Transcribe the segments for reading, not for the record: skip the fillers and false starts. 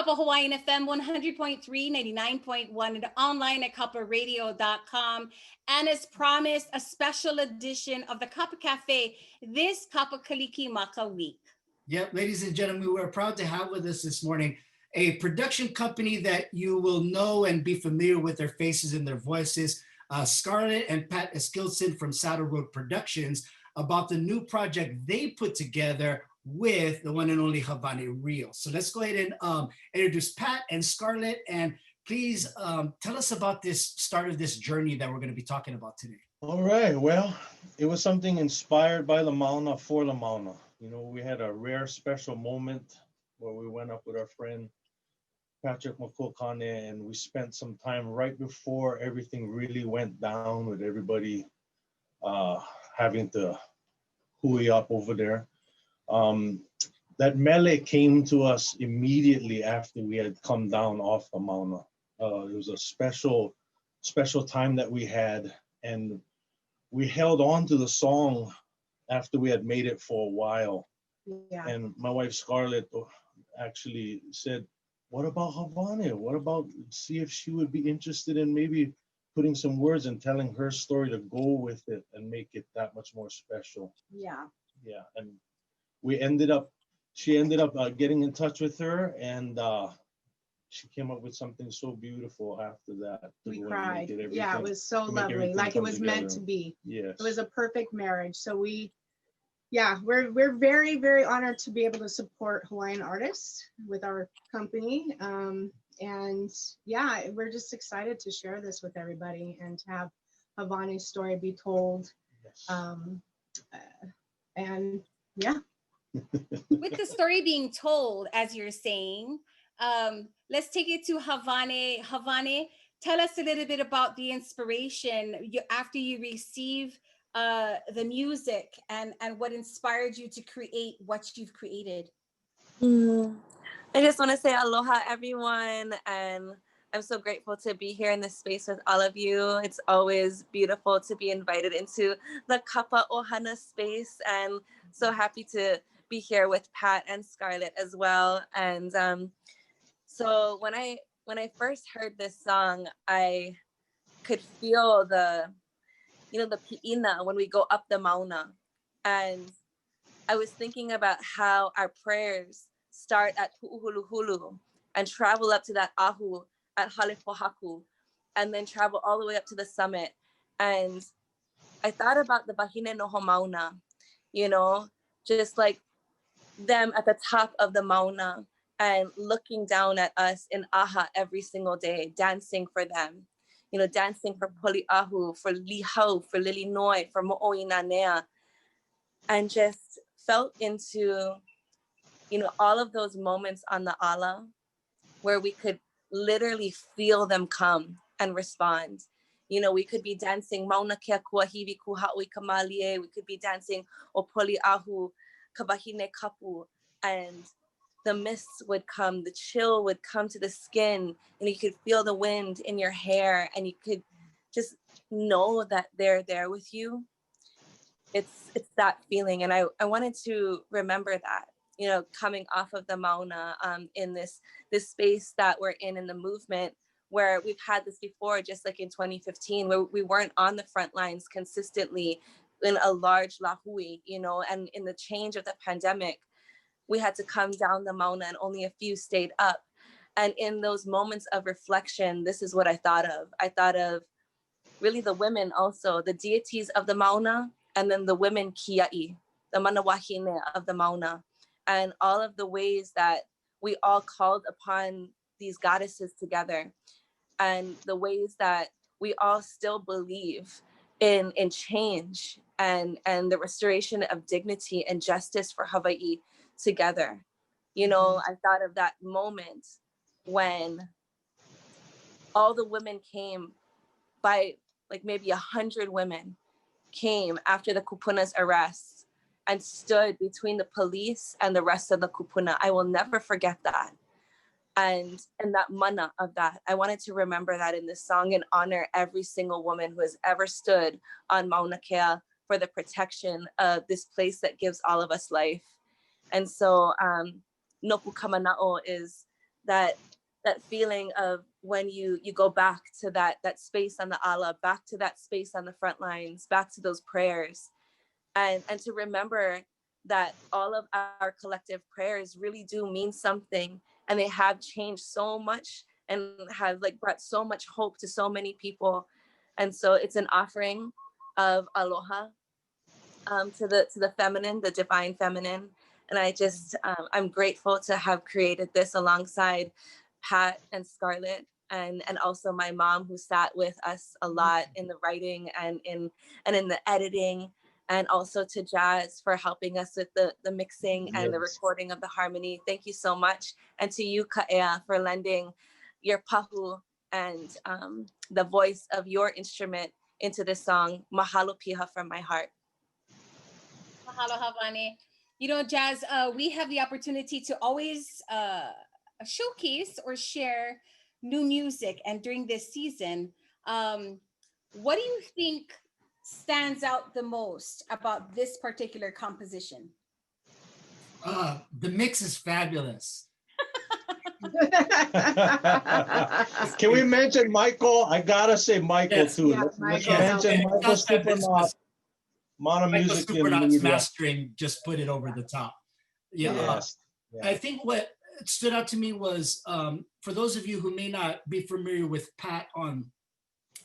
Kapa Hawaiian FM 100.3, 99.1, and online at kaparadio.com. And as promised, a special edition of the Kapa Cafe this Kapa Kaliki Maka week. Yep, ladies and gentlemen, we're proud to have with us this morning a production company that you will know and be familiar with their faces and their voices, Scarlett and Pat Eskilson from Saddle Road Productions, about the new project they put together with the one and only Hawane Rios. So let's go ahead and introduce Pat and Scarlett, and please tell us about this start of this journey that we're going to be talking about today. All right, well, it was something inspired by the Mauna for the Mauna. You know, we had a rare special moment where we went up with our friend Patrick Makokane, and we spent some time right before everything really went down with everybody having to hui up over there. That Mele came to us immediately after we had come down off the Mauna. It was a special time that we had, and we held on to the song after we had made it for a while. Yeah. And my wife Scarlett actually said, what about Hawane? What about, see if she would be interested in maybe putting some words and telling her story to go with it and make it that much more special. Yeah. Yeah, and she ended up getting in touch with her, and she came up with something so beautiful after that. We cried. Yeah, it was so lovely. Like it was meant to be. Yes. It was a perfect marriage. So we're very, very honored to be able to support Hawaiian artists with our company. And yeah, we're just excited to share this with everybody and to have Hawane's story be told. Yes. And yeah. With the story being told, as you're saying, let's take it to Hawane. Hawane, tell us a little bit about the inspiration after you receive the music and what inspired you to create what you've created. I just want to say aloha, everyone, and I'm so grateful to be here in this space with all of you. It's always beautiful to be invited into the Kapa Ohana space, and so happy to be here with Pat and Scarlett as well. And so when I first heard this song, I could feel the pi'ina when we go up the mauna, and I was thinking about how our prayers start at Hu'uhuluhulu and travel up to that ahu at Halepohaku, and then travel all the way up to the summit. And I thought about the Wahine no Homauna, just like them at the top of the mauna and looking down at us in aha every single day, dancing for them, dancing for Poli'ahu, for Lihau, for Lilinoi, for Mo'oinanea, and just felt into all of those moments on the ala where we could literally feel them come and respond. We could be dancing Mauna Kea Kuahiwi Kuhaui Kamalie, we could be dancing O Poli'ahu Kabahine Kapu, and the mists would come, the chill would come to the skin, and you could feel the wind in your hair, and you could just know that they're there with you. It's that feeling, and I wanted to remember that, coming off of the Mauna in this space that we're in the movement, where we've had this before, just like in 2015, where we weren't on the front lines consistently in a large lahui, and in the change of the pandemic, we had to come down the Mauna and only a few stayed up. And in those moments of reflection, this is what I thought of. I thought of really the women also, the deities of the Mauna, and then the women kia'i, the manawahine of the Mauna, and all of the ways that we all called upon these goddesses together, and the ways that we all still believe in change and the restoration of dignity and justice for Hawaii together. I thought of that moment when all the women came, by like maybe 100 women came after the kupuna's arrest and stood between the police and the rest of the kupuna. I will never forget that. And that mana of that, I wanted to remember that in this song and honor every single woman who has ever stood on Mauna Kea for the protection of this place that gives all of us life. And so Nopu Ka Mana'o is that feeling of when you go back to that space on the ala, back to that space on the front lines, back to those prayers, and to remember that all of our collective prayers really do mean something, and they have changed so much and have like brought so much hope to so many people. And so it's an offering of aloha, to the feminine, the divine feminine. And I just I'm grateful to have created this alongside Pat and Scarlett, and also my mom, who sat with us a lot in the writing and in the editing, and also to Jazz for helping us with the mixing and the recording of the harmony. Thank you so much. And to you, Ka'ea, for lending your pahu and the voice of your instrument into this song, Mahalo Piha, from my heart. Mahalo, Hawane. You know, Jazz, we have the opportunity to always showcase or share new music. And during this season, what do you think stands out the most about this particular composition? The mix is fabulous. Can we mention Michael? I gotta say Michael Yes. too. Yeah, Let's Michael. mention Michael Just that this Supernaut, was- Mana Michael Music in Supernaut's Media. mastering just put it over the top. Yeah. Yes. I think what stood out to me was, for those of you who may not be familiar with Pat on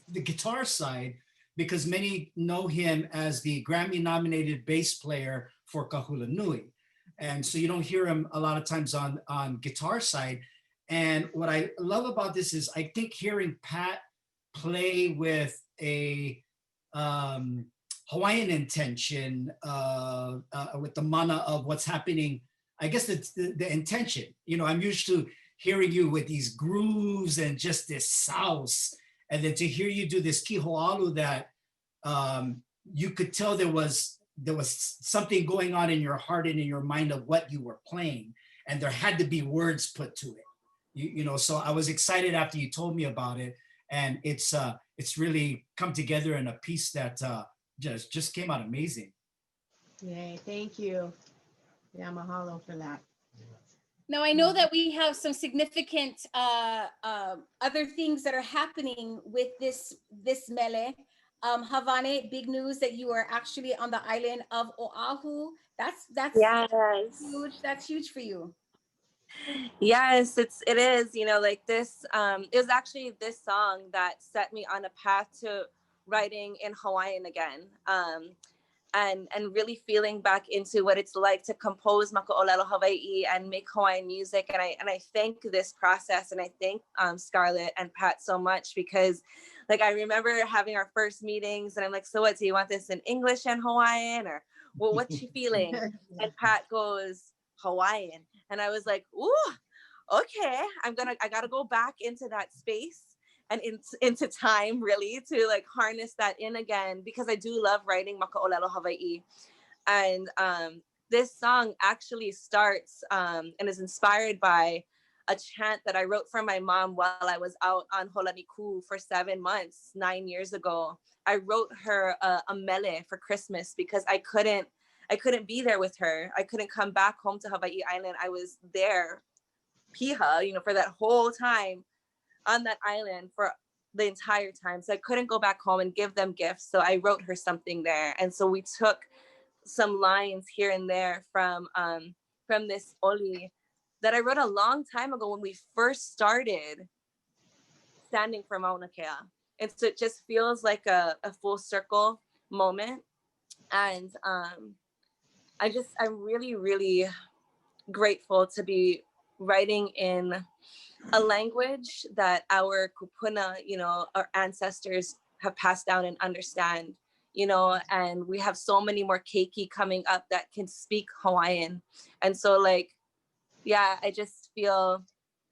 the guitar side, because many know him as the Grammy-nominated bass player for Kahula Nui. And so you don't hear him a lot of times on guitar side. And what I love about this is I think hearing Pat play with a Hawaiian intention, with the mana of what's happening. I guess it's the intention. You know, I'm used to hearing you with these grooves and just this sauce. And then to hear you do this kihoalu that you could tell there was something going on in your heart and in your mind of what you were playing. And there had to be words put to it. You know, so I was excited after you told me about it. And it's really come together in a piece that just came out amazing. Yay, thank you. Yeah, mahalo for that. Now, I know that we have some significant other things that are happening with this Mele. Hawane, big news that you are actually on the island of Oahu. That's Yes. huge. That's huge for you. Yes, it is, you know, like this, it was actually this song that set me on a path to writing in Hawaiian again. And really feeling back into what it's like to compose Maka'olelo Hawaii and make Hawaiian music. And I thank this process, and I thank Scarlett and Pat so much, because like I remember having our first meetings and I'm like, so what, do you want this in English and Hawaiian, or well, what's she feeling? And Pat goes, Hawaiian. And I was like, ooh, okay, I gotta go back into that space and into time, really, to like harness that in again, because I do love writing Maka'olelo Hawaii. And this song actually starts and is inspired by a chant that I wrote for my mom while I was out on Holaniku for 7 months, 9 years ago. I wrote her a mele for Christmas because I couldn't be there with her. I couldn't come back home to Hawaii Island. I was there, piha, you know, for that whole time on that island for the entire time. So I couldn't go back home and give them gifts. So I wrote her something there. And so we took some lines here and there from this oli that I wrote a long time ago when we first started standing for Mauna Kea. And so it just feels like a full circle moment. And I'm really, really grateful to be writing in a language that our kupuna, you know, our ancestors have passed down and understand, you know, and we have so many more keiki coming up that can speak Hawaiian. And so like, yeah, I just feel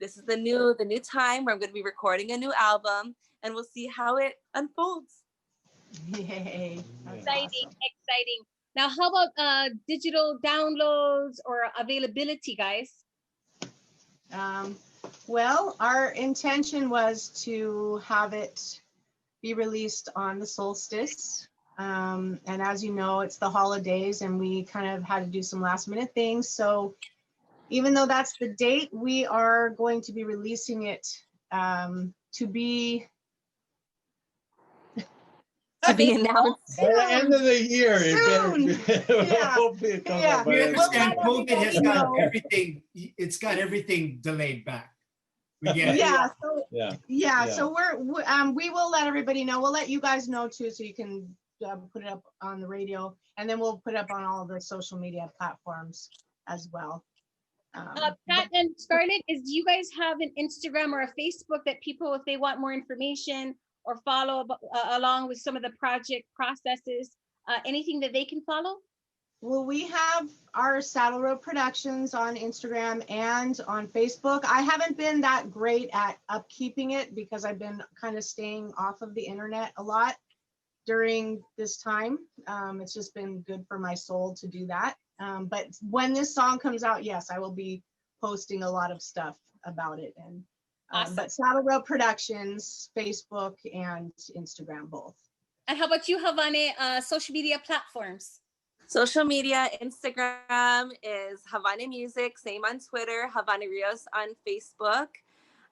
this is the new time where I'm going to be recording a new album, and we'll see how it unfolds. Yay. That's Exciting, awesome. exciting. Now, how about digital downloads or availability, guys? Well, our intention was to have it be released on the solstice. And as you know, it's the holidays and we kind of had to do some last minute things. So even though that's the date, we are going to be releasing it to be announced. By the end of the year, Soon. Yeah. hopefully it comes Yeah. out by We the end of the understand year. COVID has got know. everything, it's got everything delayed back. We get it. Yeah. So Yeah. yeah. Yeah. So we will let everybody know. We'll let you guys know too, so you can put it up on the radio, and then we'll put it up on all the social media platforms as well. Pat and Scarlett, do you guys have an Instagram or a Facebook that people, if they want more information or follow along with some of the project processes, anything that they can follow? Well, we have our Saddle Road Productions on Instagram and on Facebook. I haven't been that great at upkeeping it because I've been kind of staying off of the internet a lot during this time. It's just been good for my soul to do that. But when this song comes out, yes, I will be posting a lot of stuff about it. And Awesome. But Saddle Road Productions, Facebook and Instagram both. And how about you, Hawane, social media platforms? Social media, Instagram is Hawane Music, same on Twitter, Hawane Rios on Facebook.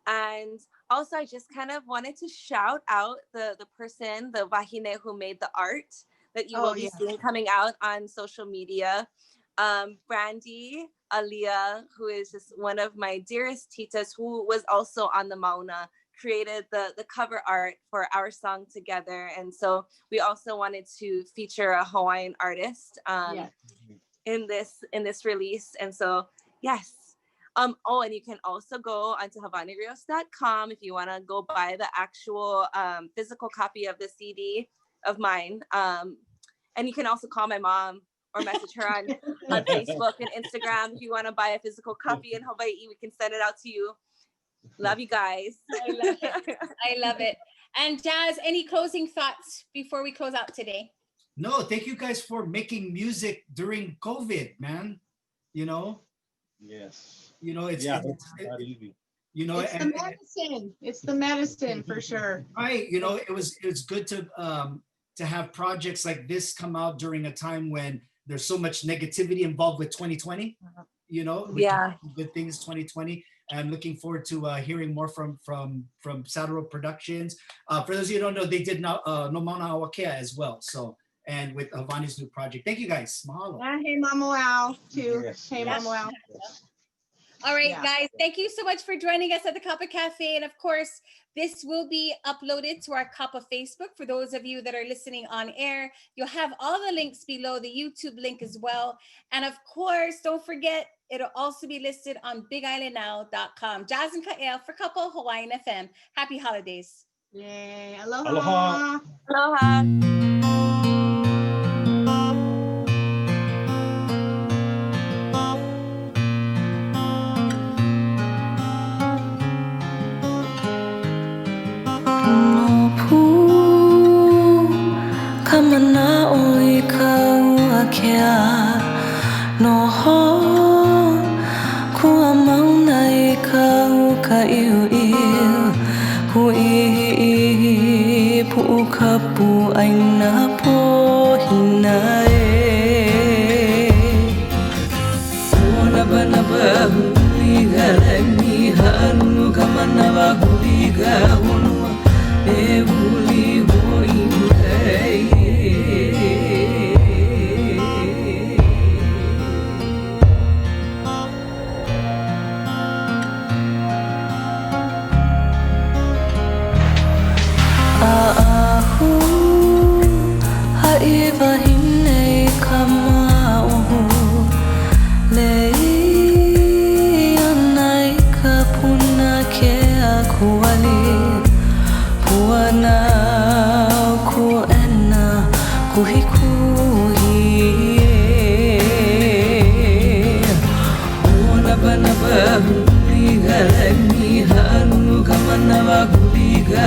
And also, I just kind of wanted to shout out the person, the Wahine, who made the art that you will be seeing coming out on social media. Brandy Alia, who is just one of my dearest titas, who was also on the Mauna, created the cover art for our song together. And so we also wanted to feature a Hawaiian artist in this release. And so yes. Oh, and you can also go onto hawanerios.com if you want to go buy the actual physical copy of the CD of mine. And you can also call my mom or message her on Facebook and Instagram if you want to buy a physical copy in Hawaii. We can send it out to you. Love you guys. I love it. I love it. And Jazz, any closing thoughts before we close out today? No, thank you guys for making music during COVID, man. You know? Yes. You know, it's not easy. You know, It's the medicine. It's the medicine for sure. Right. You know, it was good to have projects like this come out during a time when there's so much negativity involved with 2020. You know, good things 2020. I'm looking forward to hearing more from Saddle Road Productions. For those of you who don't know, they did No Mauna Awakea as well. So, and with Havane's new project. Thank you guys. Mahalo. And hey, Mama Wow too. Yes. Hey, Mama Wow. Yes. All right, guys, thank you so much for joining us at the Kapa Cafe. And of course, this will be uploaded to our Kapa Facebook. For those of you that are listening on air, you'll have all the links below, the YouTube link as well. And of course, don't forget, it'll also be listed on bigislandnow.com. Jazz and Kael for Kapa Hawaiian FM. Happy holidays. Yay. Aloha. Aloha. Aloha. Nopu Ka Mana'o I kau akea Noho Kua mauna I kau ka iu Ku ihi pu'u ka pu'aina pohina Naba huliga lagi haru ka manawa huliga honua e huli hoi Ahu haiwa hine ka ma'o Kuali puana kuena kuhi ona bana bahu liga ni hanu kamana wa kuliga